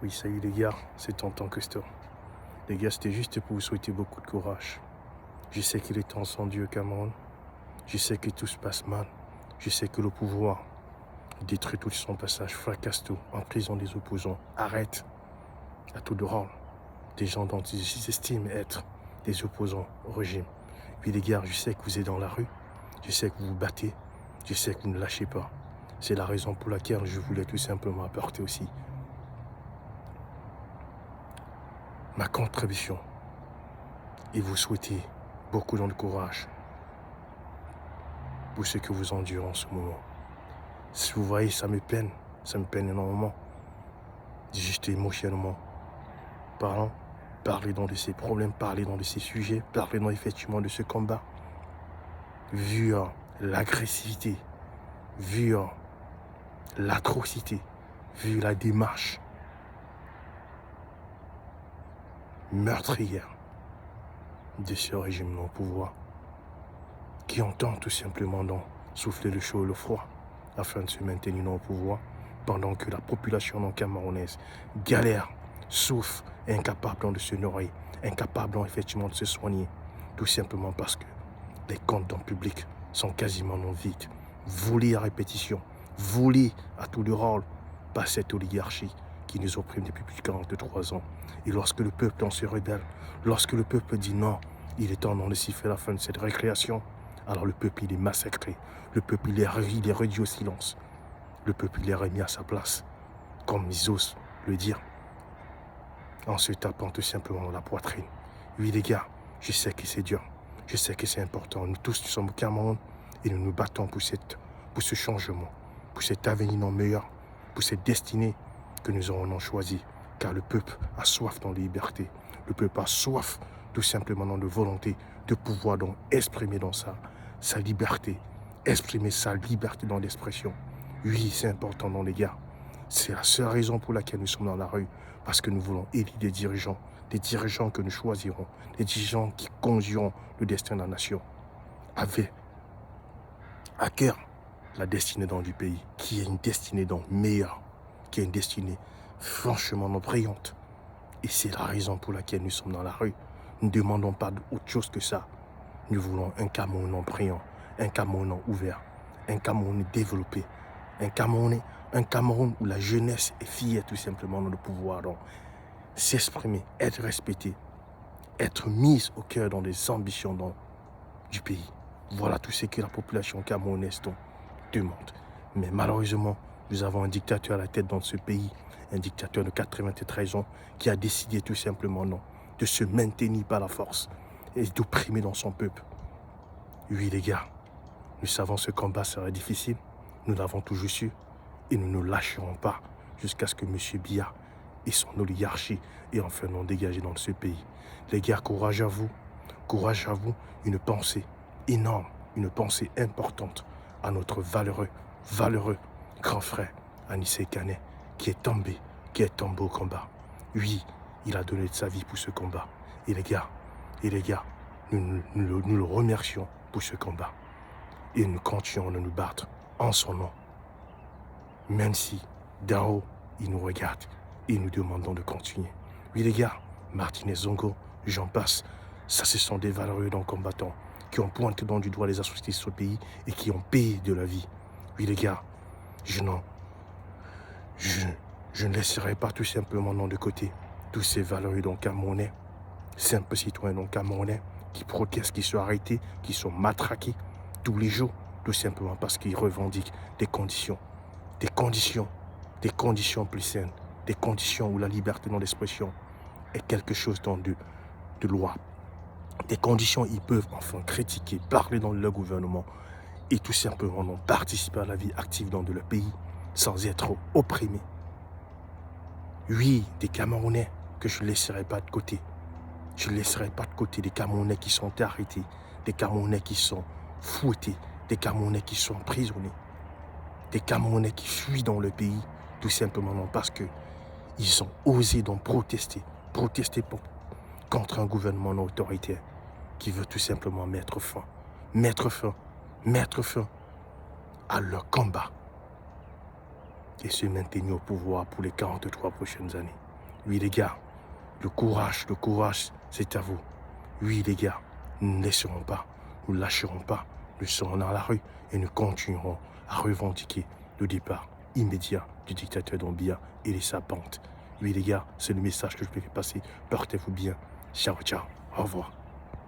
Oui, salut les gars, c'est Tonton Custo. Les gars, c'était juste pour vous souhaiter beaucoup de courage. Je sais qu'il est encendu au Cameroun. Je sais que tout se passe mal. Je sais que le pouvoir détruit tout son passage, fracasse tout, emprisonne les opposants, arrête à tout de rôle des gens dont ils estiment être des opposants au régime. Puis les gars, je sais que vous êtes dans la rue. Je sais que vous vous battez. Je sais que vous ne lâchez pas. C'est la raison pour laquelle je voulais tout simplement apporter aussi ma contribution et vous souhaiter beaucoup de courage pour ce que vous endurez en ce moment. Si vous voyez, ça me peine énormément, juste émotionnellement parlant, parler dans de ces problèmes, parler dans de ces sujets, parler dans effectivement de ce combat, vu l'agressivité, vu l'atrocité, vu la démarche meurtrière de ce régime au pouvoir, qui entend tout simplement donc souffler le chaud et le froid afin de se maintenir au pouvoir, pendant que la population non camerounaise galère, souffre, est incapable de se nourrir, incapable effectivement de se soigner, tout simplement parce que les comptes dans le public sont quasiment non vides, volés à répétition, volés à tout le rôle par cette oligarchie qui nous opprime depuis plus de 43 ans. Et lorsque le peuple en se rebelle, lorsque le peuple dit non, il est temps de siffler la fin de cette récréation, alors le peuple il est massacré, le peuple il est réduit au silence, le peuple il est remis à sa place, comme ils osent le dire, en se tapant tout simplement dans la poitrine. Oui les gars, je sais que c'est dur, je sais que c'est important, nous tous nous sommes au Cameroun et nous nous battons pour ce changement, pour cet avenir meilleur, pour cette destinée que nous aurons choisie, car le peuple a soif dans la liberté, le peuple a soif tout simplement dans la volonté de pouvoir donc exprimer dans sa liberté, exprimer sa liberté dans l'expression. Oui, c'est important dans les gars. C'est la seule raison pour laquelle nous sommes dans la rue, parce que nous voulons élire des dirigeants que nous choisirons, des dirigeants qui conduiront le destin de la nation, avec à cœur la destinée dans du pays, qui est une destinée donc meilleure, qui est une destinée franchement non brillante. Et c'est la raison pour laquelle nous sommes dans la rue. Nous ne demandons pas autre chose que ça. Nous voulons un Cameroun brillant, un Cameroun ouvert, un Cameroun développé, un Cameroun où la jeunesse est fière tout simplement dans le pouvoir, donc s'exprimer, être respecté, être mise au cœur dans des ambitions du pays. Voilà tout ce que la population camerounaise demande. Mais malheureusement, nous avons un dictateur à la tête dans ce pays, un dictateur de 93 ans qui a décidé tout simplement non, de se maintenir par la force et d'opprimer dans son peuple. Oui les gars, nous savons que ce combat sera difficile, nous l'avons toujours su et nous ne lâcherons pas jusqu'à ce que M. Biya et son oligarchie aient enfin non dégagé dans ce pays. Les gars, courage à vous, une pensée énorme, une pensée importante à notre valeureux grand frère Anissé Kané qui est tombé au combat. Oui, il a donné de sa vie pour ce combat. Et les gars, nous le remercions pour ce combat. Et nous continuons de nous battre en son nom. Même si d'en haut, il nous regarde et nous demandons de continuer. Oui les gars, Martinez Zongo, j'en passe, ça ce sont des valeureux combattants qui ont pointé dans du doigt les associés de ce pays et qui ont payé de la vie. Oui les gars, je ne laisserai pas tout simplement de côté tous ces valeureux camerounais, simples citoyens camerounais qui protestent, qui sont arrêtés, qui sont matraqués tous les jours, tout simplement parce qu'ils revendiquent des conditions plus saines, des conditions où la liberté d'expression est quelque chose de loi, des conditions où ils peuvent enfin critiquer, parler dans leur gouvernement et tout simplement participer à la vie active dans leur pays sans être opprimés. Oui, des Camerounais que je ne laisserai pas de côté. Je ne laisserai pas de côté des Camerounais qui sont arrêtés, des Camerounais qui sont fouettés, des Camerounais qui sont emprisonnés, des Camerounais qui fuient dans le pays, tout simplement parce qu'ils ont osé protester contre un gouvernement autoritaire qui veut tout simplement mettre fin à leur combat et se maintenir au pouvoir pour les 43 prochaines années. Oui les gars, le courage, c'est à vous. Oui les gars, nous ne laisserons pas, nous ne lâcherons pas. Nous serons dans la rue et nous continuerons à revendiquer le départ immédiat du dictateur Doumbia et de sa bande. Oui les gars, c'est le message que je peux faire passer. Portez-vous bien. Ciao, ciao. Au revoir.